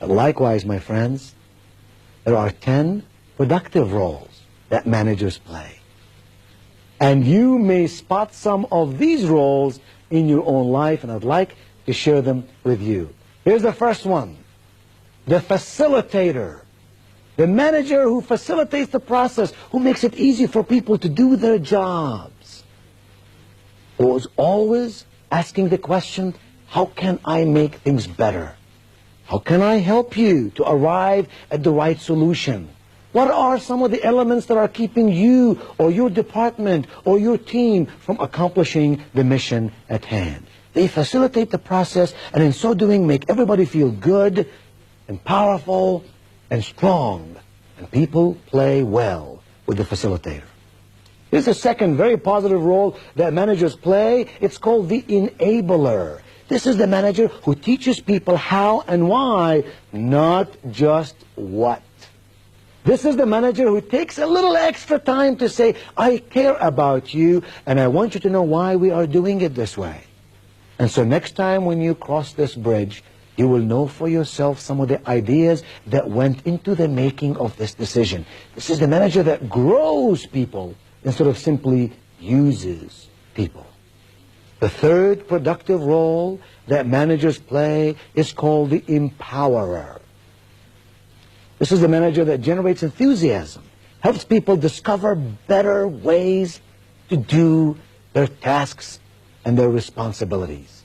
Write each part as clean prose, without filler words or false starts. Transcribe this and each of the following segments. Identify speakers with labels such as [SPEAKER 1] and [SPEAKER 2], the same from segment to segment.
[SPEAKER 1] But likewise, my friends, there are 10 productive roles that managers play. And you may spot some of these roles in your own life, and I'd like to share them with you. Here's the first one, the facilitator. The manager who facilitates the process, who makes it easy for people to do their jobs. Who is always asking the question, how can I make things better? How can I help you to arrive at the right solution? What are some of the elements that are keeping you or your department or your team from accomplishing the mission at hand? They facilitate the process, and in so doing make everybody feel good and powerful and strong. And people play well with the facilitator. Here's a second very positive role that managers play. It's called the enabler. This is the manager who teaches people how and why, not just what. This is the manager who takes a little extra time to say, I care about you, and I want you to know why we are doing it this way. And so next time when you cross this bridge, you will know for yourself some of the ideas that went into the making of this decision. This is the manager that grows people instead of simply uses people. The third productive role that managers play is called the empowerer. This is the manager that generates enthusiasm, helps people discover better ways to do their tasks and their responsibilities.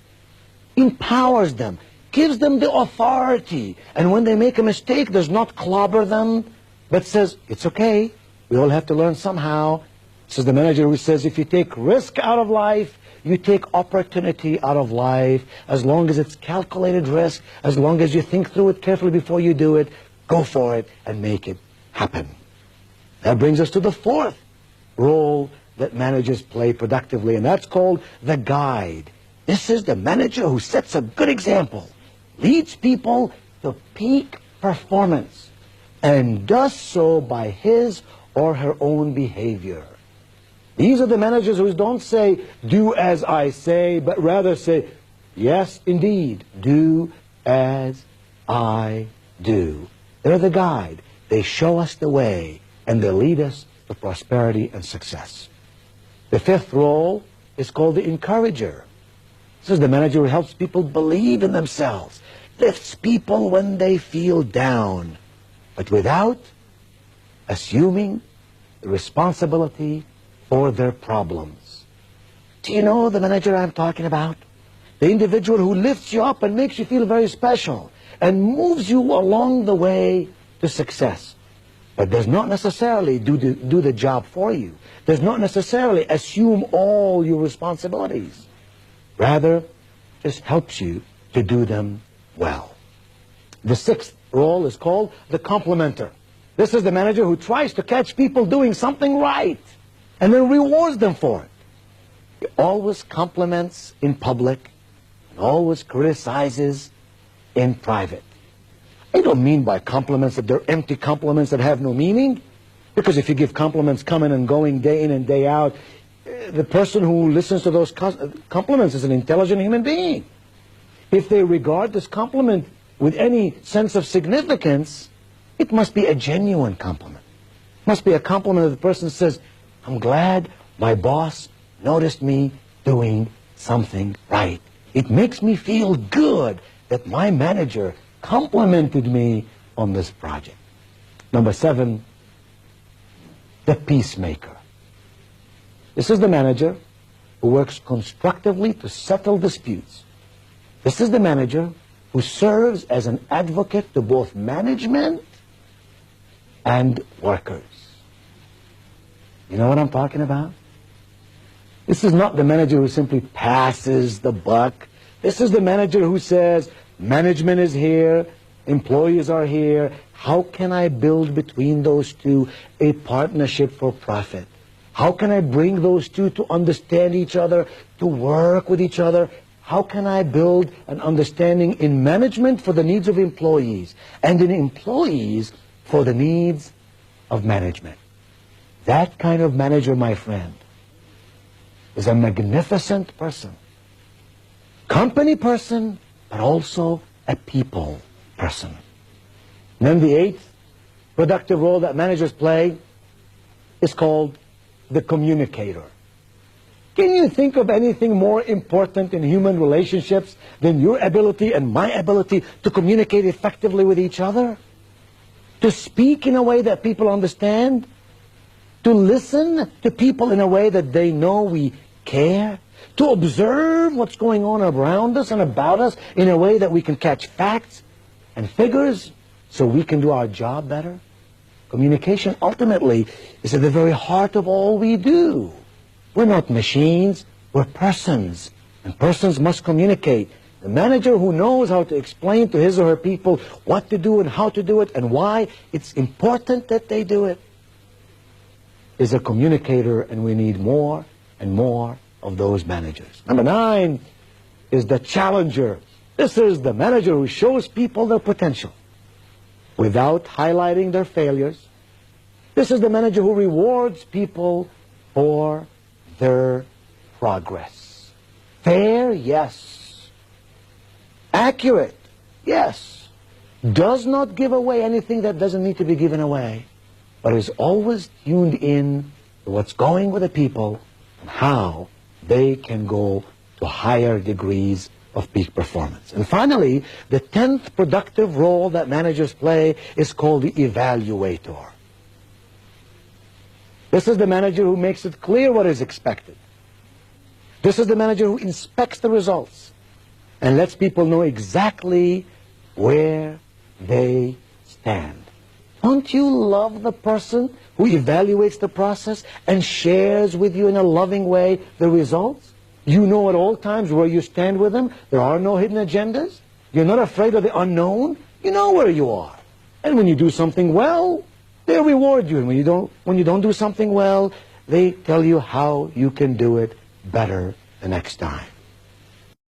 [SPEAKER 1] Empowers them, gives them the authority, and when they make a mistake does not clobber them, but says, it's okay, we all have to learn somehow. This is the manager who says, if you take risk out of life, you take opportunity out of life. As long as it's calculated risk, as long as you think through it carefully before you do it, go for it and make it happen. That brings us to the fourth role that managers play productively, and that's called the guide. This is the manager who sets a good example, leads people to peak performance, and does so by his or her own behavior. These are the managers who don't say, do as I say, but rather say, yes, indeed, do as I do. They're the guide. They show us the way, and they lead us to prosperity and success. The fifth role is called the encourager. This is the manager who helps people believe in themselves, lifts people when they feel down, but without assuming the responsibility for their problems. Do you know the manager I'm talking about? The individual who lifts you up and makes you feel very special and moves you along the way to success, but does not necessarily do the job for you, does not necessarily assume all your responsibilities, rather just helps you to do them well. The sixth role is called the complimenter. This is the manager who tries to catch people doing something right and then rewards them for it. He always compliments in public and always criticizes in private. I don't mean by compliments that they're empty compliments that have no meaning, because if you give compliments coming and going day in and day out, the person who listens to those compliments is an intelligent human being. If they regard this compliment with any sense of significance, it must be a genuine compliment. It must be a compliment that the person says, I'm glad my boss noticed me doing something right. It makes me feel good that my manager complimented me on this project. Number 7, the peacemaker. This is the manager who works constructively to settle disputes. This is the manager who serves as an advocate to both management and workers. You know what I'm talking about? This is not the manager who simply passes the buck. This is the manager who says, management is here, employees are here, how can I build between those two a partnership for profit? How can I bring those two to understand each other, to work with each other? How can I build an understanding in management for the needs of employees and in employees for the needs of management? That kind of manager, my friend, is a magnificent person. Company person, but also a people person. And then the eighth productive role that managers play is called the communicator. Can you think of anything more important in human relationships than your ability and my ability to communicate effectively with each other? To speak in a way that people understand? To listen to people in a way that they know we care? To observe what's going on around us and about us in a way that we can catch facts and figures so we can do our job better? Communication ultimately is at the very heart of all we do. We're not machines, we're persons, and persons must communicate. The manager who knows how to explain to his or her people what to do and how to do it and why it's important that they do it is a communicator, and we need more and more of those managers. Number 9 is the challenger. This is the manager who shows people their potential without highlighting their failures. This is the manager who rewards people for their progress. Fair? Yes. Accurate? Yes. Does not give away anything that doesn't need to be given away, but is always tuned in to what's going with the people and how they can go to higher degrees of peak performance. And finally, the 10th productive role that managers play is called the evaluator. This is the manager who makes it clear what is expected. This is the manager who inspects the results and lets people know exactly where they stand. Don't you love the person who evaluates the process and shares with you in a loving way the results? You know at all times where you stand with them. There are no hidden agendas. You're not afraid of the unknown. You know where you are. And when you do something well, they reward you. And when you don't do something well, they tell you how you can do it better the next time.